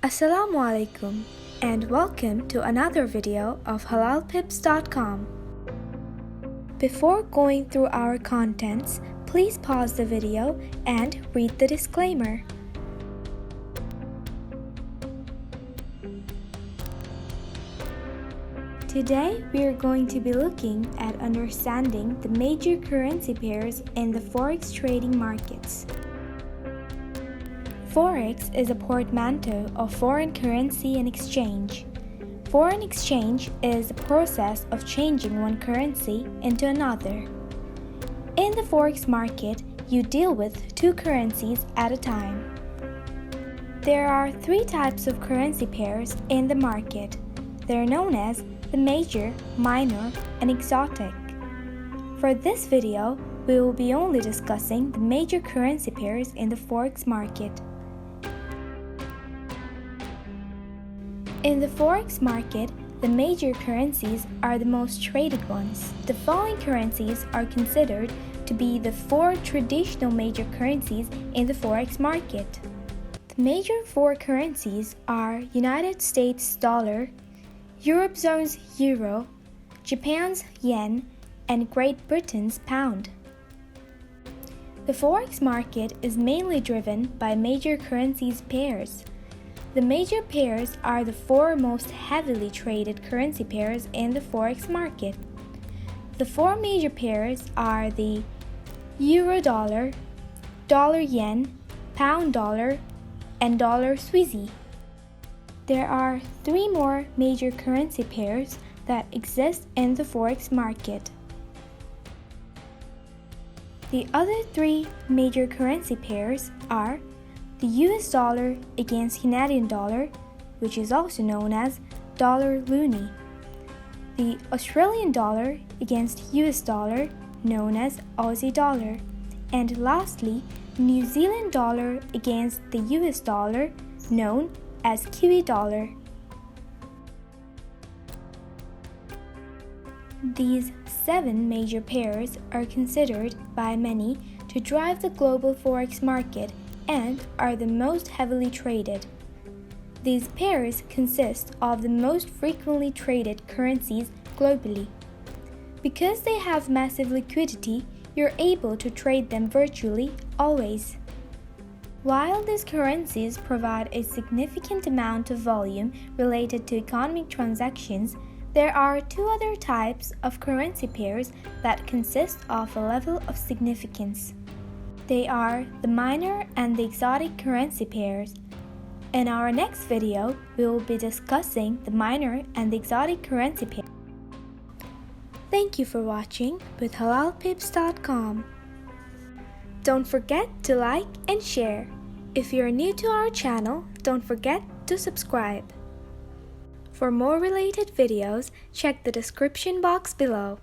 Assalamu alaikum and welcome to another video of halalpips.com. Before going through our contents, please pause the video and read the disclaimer. Today we are going to be looking at understanding the major currency pairs in the Forex trading markets. Forex is a portmanteau of foreign currency and exchange. Foreign exchange is the process of changing one currency into another. In the Forex market, you deal with two currencies at a time. There are three types of currency pairs in the market. They're known as the major, minor, and exotic. For this video, we will be only discussing the major currency pairs in the Forex market. In the Forex market, the major currencies are the most traded ones. The following currencies are considered to be the four traditional major currencies in the Forex market. The major four currencies are United States dollar, Eurozone's euro, Japan's yen, and Great Britain's pound. The Forex market is mainly driven by major currencies pairs. The major pairs are the four most heavily traded currency pairs in the Forex market. The four major pairs are the euro dollar, dollar yen, pound dollar, and dollar Swiss. There are three more major currency pairs that exist in the Forex market. The other three major currency pairs are the US dollar against Canadian dollar, which is also known as dollar loonie, the Australian dollar against US dollar, known as Aussie dollar, and lastly, New Zealand dollar against the US dollar, known as Kiwi dollar. These seven major pairs are considered by many to drive the global Forex market and are the most heavily traded. These pairs consist of the most frequently traded currencies globally. Because they have massive liquidity, you're able to trade them virtually always. While these currencies provide a significant amount of volume related to economic transactions, there are two other types of currency pairs that consist of a level of significance. They are the minor and the exotic currency pairs. In our next video, we will be discussing the minor and the exotic currency pairs. Thank you for watching with halalpips.com. Don't forget to like and share. If you're new to our channel, don't forget to subscribe. For more related videos, check the description box below.